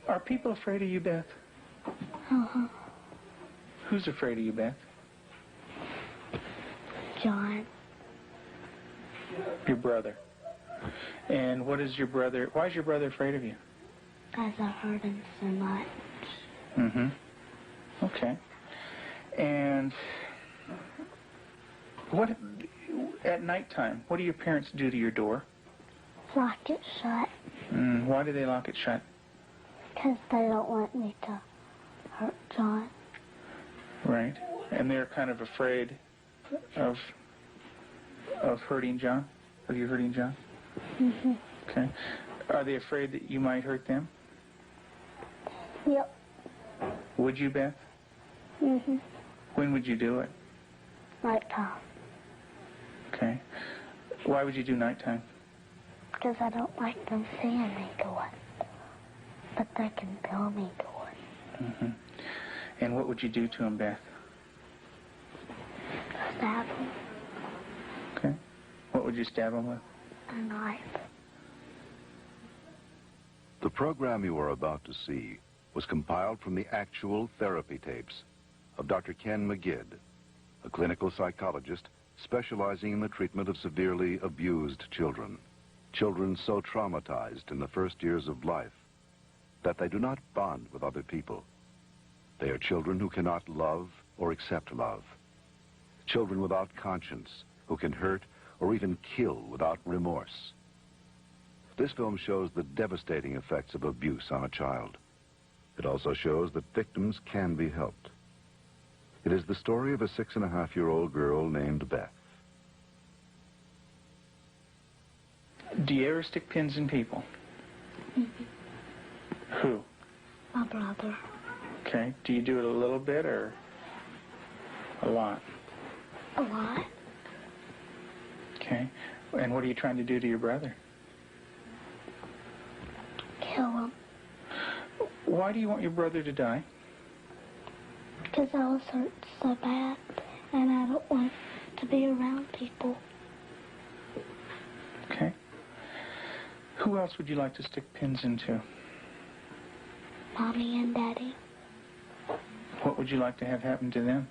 Are people afraid of you, Beth? Uh-huh. Who's afraid of you, Beth? John. Your brother. And what is your brother, why is your brother afraid of you? Because I hurt him so much. Mm-hmm. Okay. And what, at nighttime, what do your parents do to your door? Lock it shut. Why do they lock it shut? Because they don't want me to hurt John. Right. And they're kind of afraid of hurting John? Of you hurting John? Mm-hmm. Okay. Are they afraid that you might hurt them? Yep. Would you, Beth? Mm-hmm. When would you do it? Nighttime. Okay. Why would you do nighttime? Because I don't like them seeing me do it. But they can feel me do it. Mm-hmm. And what would you do to them, Beth? Stab them. Okay. What would you stab them with? A knife. The program you are about to see was compiled from the actual therapy tapes of Dr. Ken McGidd, a clinical psychologist specializing in the treatment of severely abused children. Children so traumatized in the first years of life that they do not bond with other people. They are children who cannot love or accept love. Children without conscience who can hurt or even kill without remorse. This film shows the devastating effects of abuse on a child. It also shows that victims can be helped. It is the story of a 6.5-year-old girl named Beth. Do you ever stick pins in people? Mm-hmm. Who? My brother. Okay. Do you do it a little bit or a lot? A lot. Okay. And what are you trying to do to your brother? Kill him. Why do you want your brother to die? Because I was hurt so bad, and I don't want to be around people. Okay. Who else would you like to stick pins into? Mommy and Daddy. What would you like to have happen to them?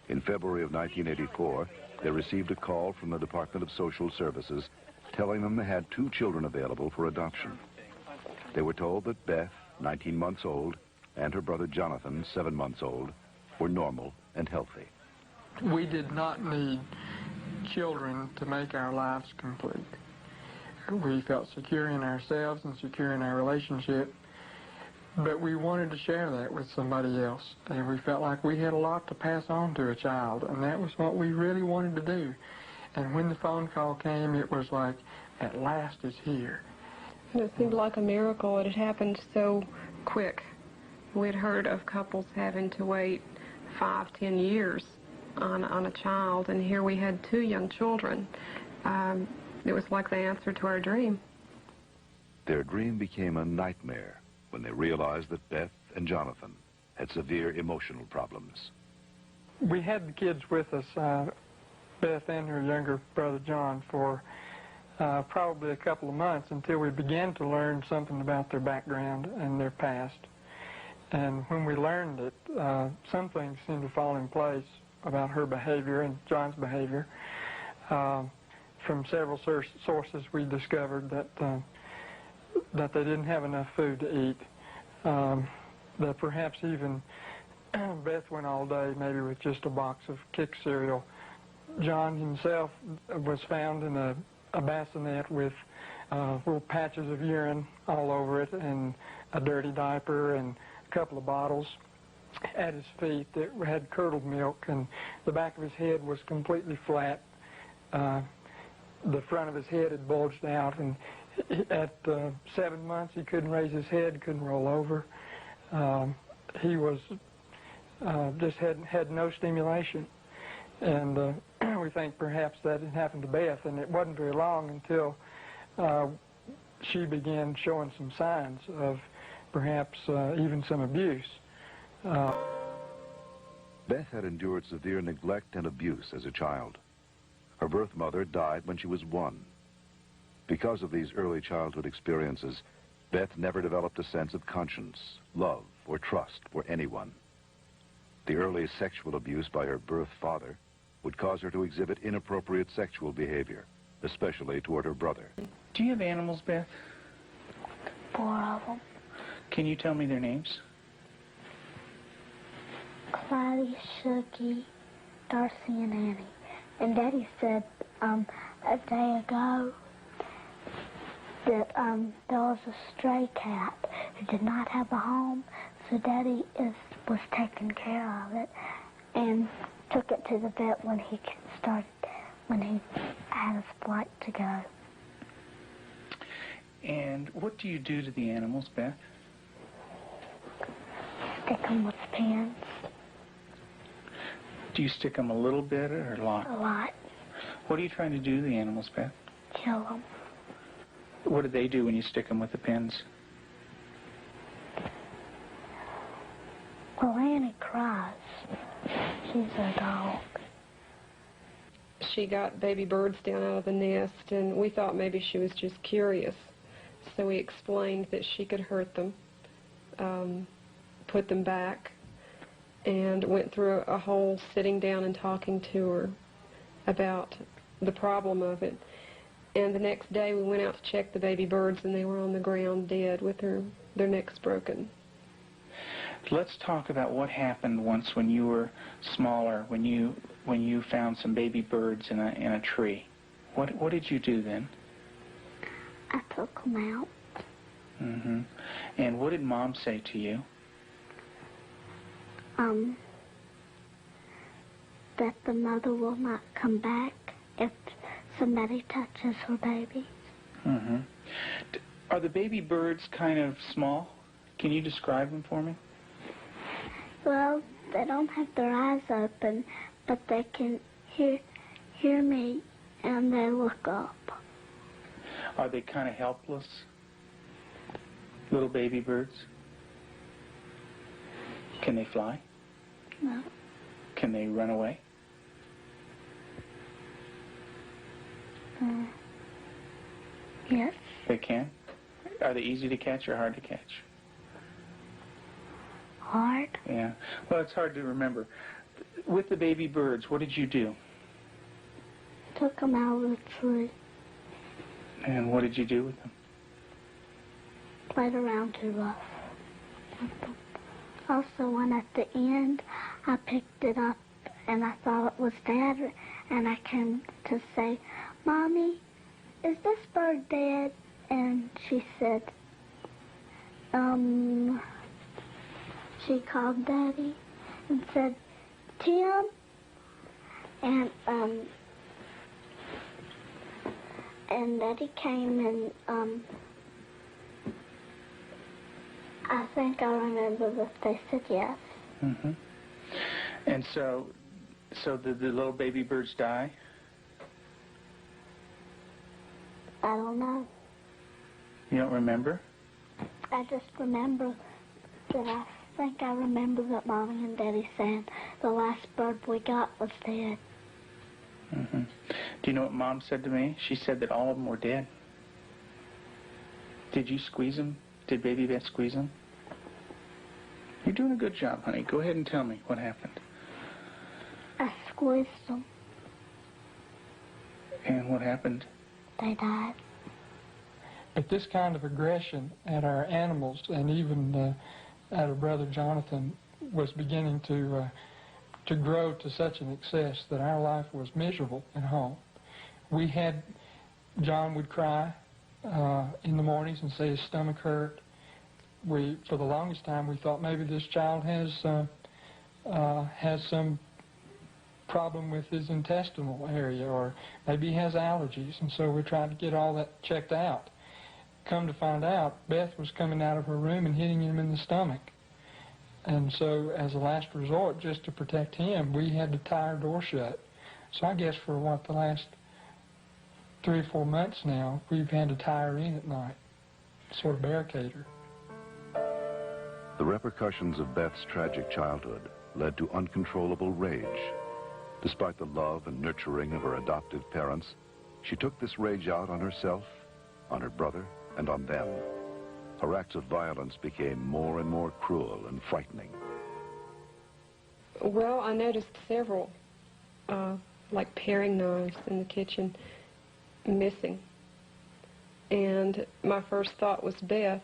In February of 1984, they received a call from the Department of Social Services telling them they had 2 children available for adoption. They were told that Beth, 19 months old, and her brother Jonathan, 7 months old, were normal and healthy. We did not need children to make our lives complete. We felt secure in ourselves and secure in our relationship, but we wanted to share that with somebody else, and we felt like we had a lot to pass on to a child, and that was what we really wanted to do. And when the phone call came, it was like, at last it's here. It seemed like a miracle. It had happened so quick. We'd heard of couples having to wait 5, 10 years on a child, and here we had 2 young children. It was like the answer to our dream. Their dream became a nightmare when they realized that Beth and Jonathan had severe emotional problems. We had the kids with us, Beth and her younger brother John, for probably a couple of months until we began to learn something about their background and their past. And when we learned it, some things seemed to fall in place about her behavior and John's behavior. From several sources, we discovered that they didn't have enough food to eat. That perhaps even Beth went all day maybe with just a box of Kick cereal. John himself was found in a bassinet with little patches of urine all over it and a dirty diaper and a couple of bottles at his feet that had curdled milk, and the back of his head was completely flat. The front of his head had bulged out, and at 7 months he couldn't raise his head, couldn't roll over. He was just had no stimulation, and we think perhaps that had happened to Beth, and it wasn't very long until she began showing some signs of perhaps even some abuse. Beth had endured severe neglect and abuse as a child. Her birth mother died when she was 1. Because of these early childhood experiences, Beth never developed a sense of conscience, love, or trust for anyone. The early sexual abuse by her birth father would cause her to exhibit inappropriate sexual behavior, especially toward her brother. Do you have animals, Beth? 4 of them. Can you tell me their names? Clyde, Shuggy, Darcy, and Annie. And Daddy said a day ago that there was a stray cat who did not have a home, so Daddy was taking care of it and took it to the vet when he had his flight to go. And what do you do to the animals, Beth? Stick them with pins. Do you stick them a little bit or a lot? A lot. What are you trying to do to the animals, Beth? Kill them. What do they do when you stick them with the pins? Well, Annie cries. She's a dog. She got baby birds down out of the nest, and we thought maybe she was just curious. So we explained that she could hurt them, put them back, and went through a whole sitting down and talking to her about the problem of it. And the next day we went out to check the baby birds, and they were on the ground dead with their necks broken. Let's talk about what happened once when you were smaller, when you found some baby birds in a tree. What did you do then? I took them out. Mm-hmm. And what did Mom say to you? That the mother will not come back if somebody touches her baby. Mm-hmm. Are the baby birds kind of small? Can you describe them for me? Well, they don't have their eyes open, but they can hear me, and they look up. Are they kind of helpless? Little baby birds? Can they fly? No. Can they run away? Yes. They can? Are they easy to catch or hard to catch? Hard. Yeah. Well, it's hard to remember. With the baby birds, what did you do? Took them out of the tree. And what did you do with them? Played around too rough. Also, when at the end, I picked it up and I thought it was Dad, and I came to say, Mommy, is this bird dead? And she said, she called Daddy and said, Tim, and Daddy came and, I think I remember that they said yes. Mm-hmm. And so did the little baby birds die? I don't know. You don't remember? I just remember that I remember that Mommy and Daddy saying the last bird we got was dead. Mm-hmm. Do you know what Mom said to me? She said that all of them were dead. Did you squeeze them? Did Baby Beth squeeze them? You're doing a good job, honey. Go ahead and tell me what happened. I squeezed them. And what happened? They died. But this kind of aggression at our animals and even at our brother Jonathan was beginning to grow to such an excess that our life was miserable at home. John would cry in the mornings and say his stomach hurt. For the longest time, we thought maybe this child has some problem with his intestinal area, or maybe he has allergies, and so we're trying to get all that checked out. Come to find out, Beth was coming out of her room and hitting him in the stomach. And so as a last resort, just to protect him, we had to tie our door shut. So I guess for the last 3 or 4 months now, we've had to tie her in at night, sort of barricade her. The repercussions of Beth's tragic childhood led to uncontrollable rage. Despite the love and nurturing of her adoptive parents, she took this rage out on herself, on her brother, and on them. Her acts of violence became more and more cruel and frightening. Well, I noticed several, like paring knives in the kitchen, missing. And my first thought was Beth.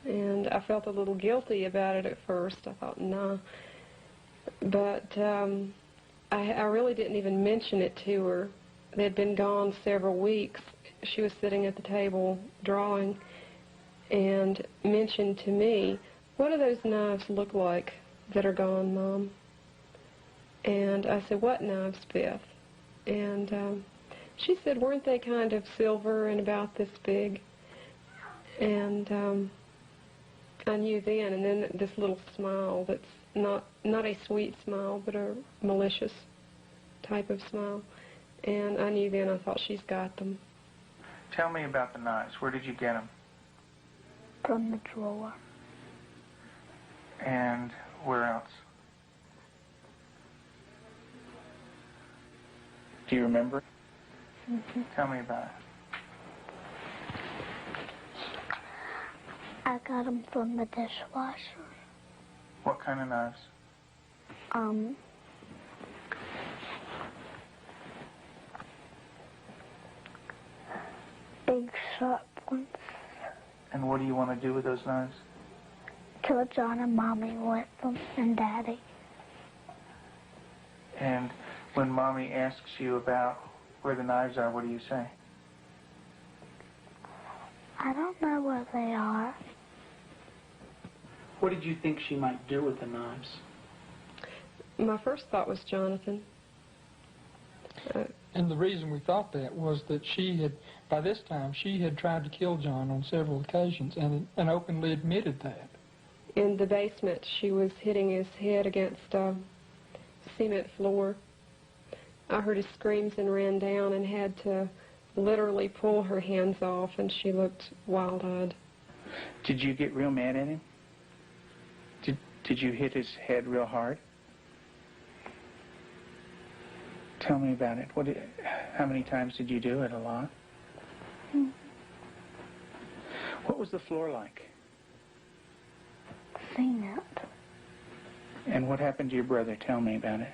And I felt a little guilty about it at first. I thought, nah. But I really didn't even mention it to her. They had been gone several weeks. She was sitting at the table drawing and mentioned to me, "What do those knives look like that are gone, Mom?" And I said, "What knives, Beth?" And she said, "Weren't they kind of silver and about this big?" And I knew then, and then this little smile that's not a sweet smile, but a malicious type of smile. And I knew then, I thought, she's got them. Tell me about the knives. Where did you get them? From the drawer. And where else? Do you remember? Mm-hmm. Tell me about it. I got them from the dishwasher. What kind of knives? Big sharp ones. And what do you want to do with those knives? Kill John and Mommy with them, and Daddy. And when Mommy asks you about where the knives are, what do you say? I don't know where they are. What did you think she might do with the knives? My first thought was Jonathan. And the reason we thought that was that she had, by this time, she had tried to kill John on several occasions and openly admitted that. In the basement, she was hitting his head against a cement floor. I heard his screams and ran down and had to literally pull her hands off, and she looked wild-eyed. Did you get real mad at him? Did you hit his head real hard? Tell me about it. How many times did you do it? A lot? Mm-hmm. What was the floor like? Cement. And what happened to your brother? Tell me about it.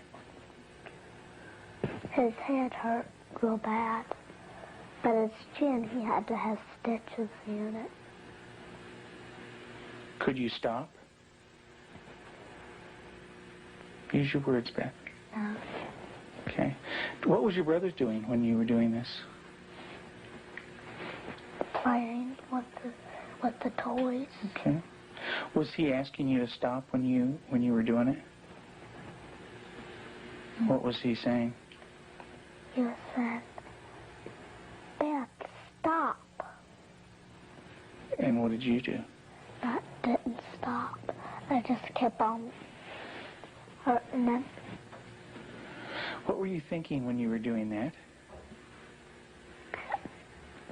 His head hurt real bad, but his chin, he had to have stitches in it. Could you stop? Use your words, Beth. No. Okay. What was your brother doing when you were doing this? Playing with the toys. Okay. Was he asking you to stop when you were doing it? What was he saying? He said, "Beth, stop." And what did you do? That didn't stop. I just kept on hurting him. What were you thinking when you were doing that?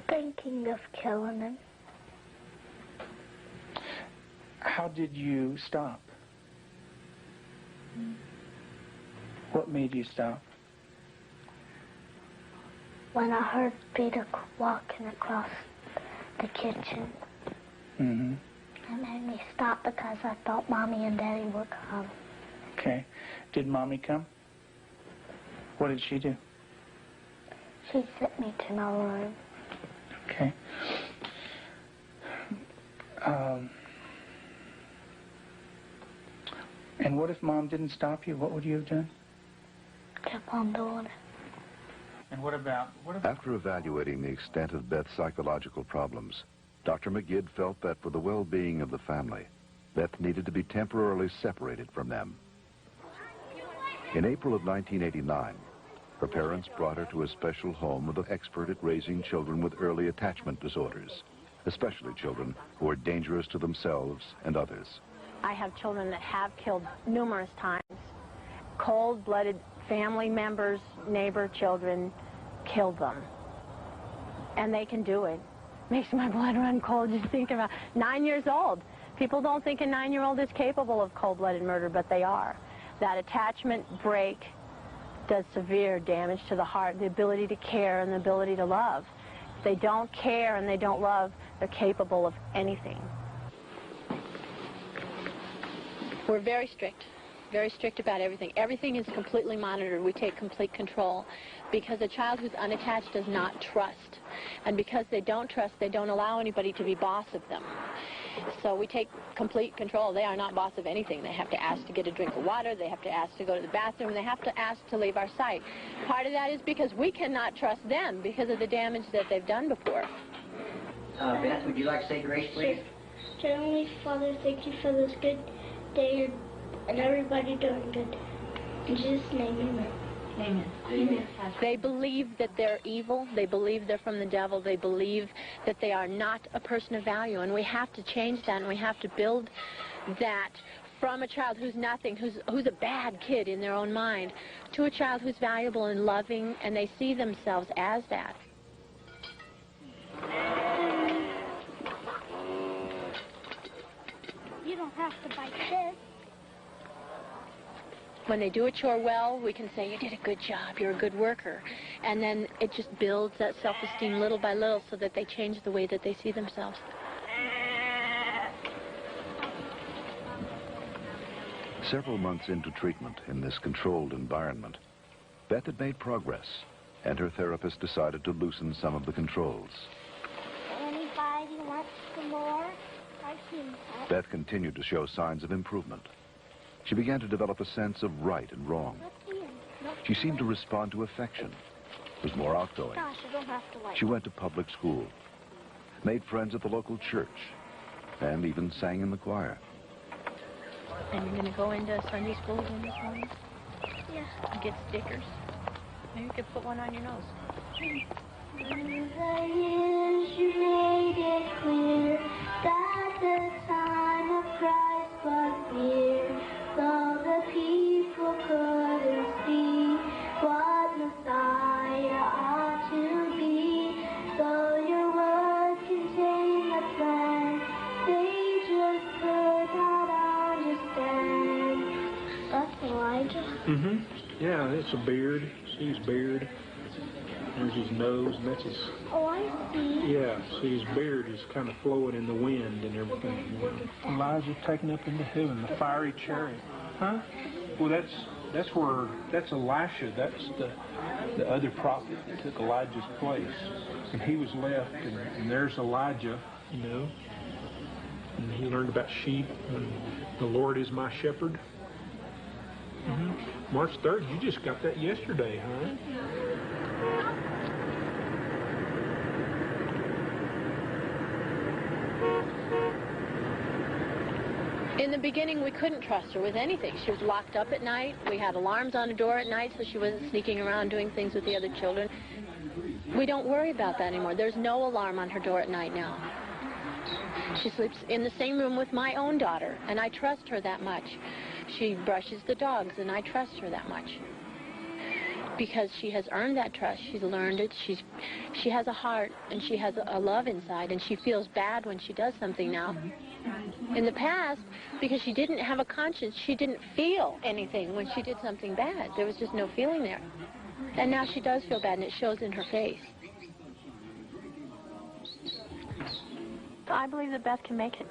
Thinking of killing him. How did you stop? What made you stop? When I heard Peter walking across the kitchen. Mm-hmm. It made me stop because I thought Mommy and Daddy were coming. Okay. Did Mommy come? What did she do? She sent me to my room. Okay. And what if Mom didn't stop you? What would you have done? Kept on doing it. And what about... After evaluating the extent of Beth's psychological problems, Dr. McGidd felt that for the well-being of the family, Beth needed to be temporarily separated from them. In April of 1989, her parents brought her to a special home with an expert at raising children with early attachment disorders, especially children who are dangerous to themselves and others. I have children that have killed numerous times. Cold-blooded family members, neighbor children killed them. And they can do it. Makes my blood run cold just thinking about 9 years old. People don't think a 9-year-old is capable of cold-blooded murder, but they are. That attachment break does severe damage to the heart, the ability to care and the ability to love. they don't care and they don't love, they're capable of anything. We're very strict about everything. Everything is completely monitored. We take complete control because a child who's unattached does not trust. And because they don't trust, they don't allow anybody to be boss of them. So we take complete control. They are not boss of anything. They have to ask to get a drink of water. They have to ask to go to the bathroom. They have to ask to leave our sight. Part of that is because we cannot trust them because of the damage that they've done before. Beth, would you like to say grace, please? Dear Heavenly Father, thank you for this good day and everybody doing good. In Jesus' name, amen. Amen. Amen. They believe that they're evil. They believe they're from the devil. They believe that they are not a person of value. And we have to change that, and we have to build that from a child who's nothing, who's a bad kid in their own mind, to a child who's valuable and loving, and they see themselves as that. You don't have to bite this. When they do a chore well, we can say, you did a good job, you're a good worker. And then it just builds that self-esteem little by little so that they change the way that they see themselves. Several months into treatment in this controlled environment, Beth had made progress, and her therapist decided to loosen some of the controls. Anybody wants some more? I see that. Beth continued to show signs of improvement. She began to develop a sense of right and wrong. She seemed to respond to affection, was more outgoing. Gosh, you don't have to like. She went to public school, made friends at the local church, and even sang in the choir. And you're going to go into Sunday school again this morning? Yeah. And get stickers? Maybe you could put one on your nose. In the years you made it clear that the time of Christ was near, though the people couldn't see what Messiah ought to be, though your word contained the plan, they just could not understand. That's Elijah? Mm-hmm. Yeah, it's a beard. See his beard. There's his nose, and that's his... Oh, I see. Yeah, see his beard is kind of flowing in the wind and everything. Elijah taken up into heaven, the fiery chariot. Huh? Well, that's Elisha. That's the other prophet that took Elijah's place. And he was left, and there's Elijah, you know. And he learned about sheep, and the Lord is my shepherd. Mm-hmm. March 3rd, you just got that yesterday, huh? In the beginning, we couldn't trust her with anything. She was locked up at night. We had alarms on the door at night so she wasn't sneaking around doing things with the other children. We don't worry about that anymore. There's no alarm on her door at night now. She sleeps in the same room with my own daughter, and I trust her that much. She brushes the dogs, and I trust her that much. Because she has earned that trust. She's learned it. She has a heart, and she has a love inside, and she feels bad when she does something now. In the past, because she didn't have a conscience, she didn't feel anything when she did something bad. There was just no feeling there. And now she does feel bad, and it shows in her face. I believe that Beth can make it.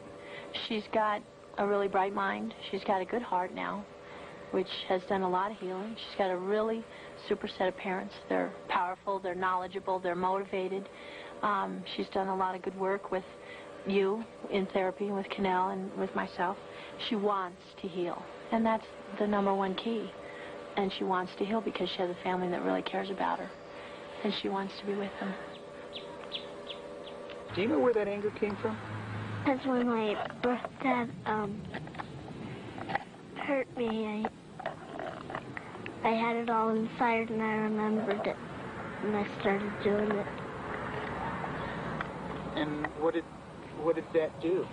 She's got a really bright mind. She's got a good heart now, which has done a lot of healing. She's got a really super set of parents. They're powerful, they're knowledgeable, they're motivated. She's done a lot of good work with you in therapy, with Cannell and with myself. She wants to heal, and that's the #1 key. And she wants to heal because she has a family that really cares about her, and she wants to be with them. Do you know where that anger came from? That's when my birth dad hurt me. I had it all inside, and I remembered it, and I started doing it. And what did that do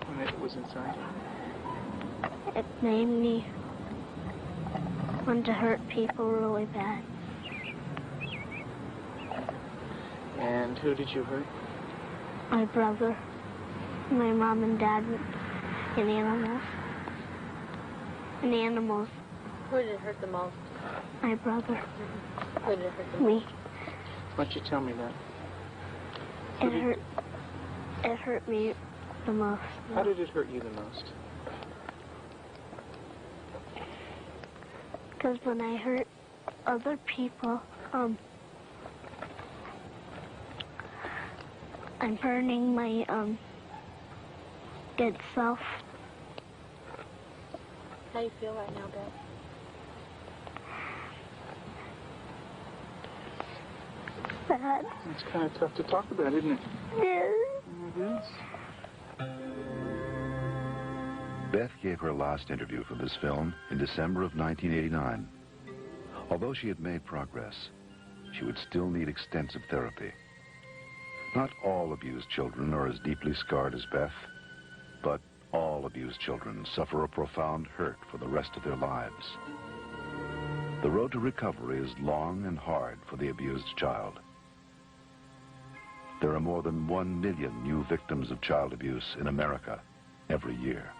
when it was inside you? It made me want to hurt people really bad. And who did you hurt? My brother, my mom and dad, and animals. And animals. Who did it hurt the most? My brother. Who did it hurt the most? Me. Why don't you tell me that? It hurt me the most. How did it hurt you the most? Because when I hurt other people, I'm burning my good self. How do you feel right now, Beth? Bad. It's kind of tough to talk about, isn't it? Yeah. It is. Beth gave her last interview for this film in December of 1989. Although she had made progress, she would still need extensive therapy. Not all abused children are as deeply scarred as Beth, but all abused children suffer a profound hurt for the rest of their lives. The road to recovery is long and hard for the abused child. There are more than 1 million new victims of child abuse in America every year.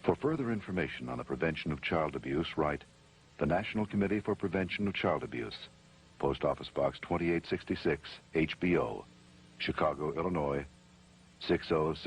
For further information on the prevention of child abuse, write the National Committee for Prevention of Child Abuse, Post Office Box 2866, HBO, Chicago, Illinois, 606.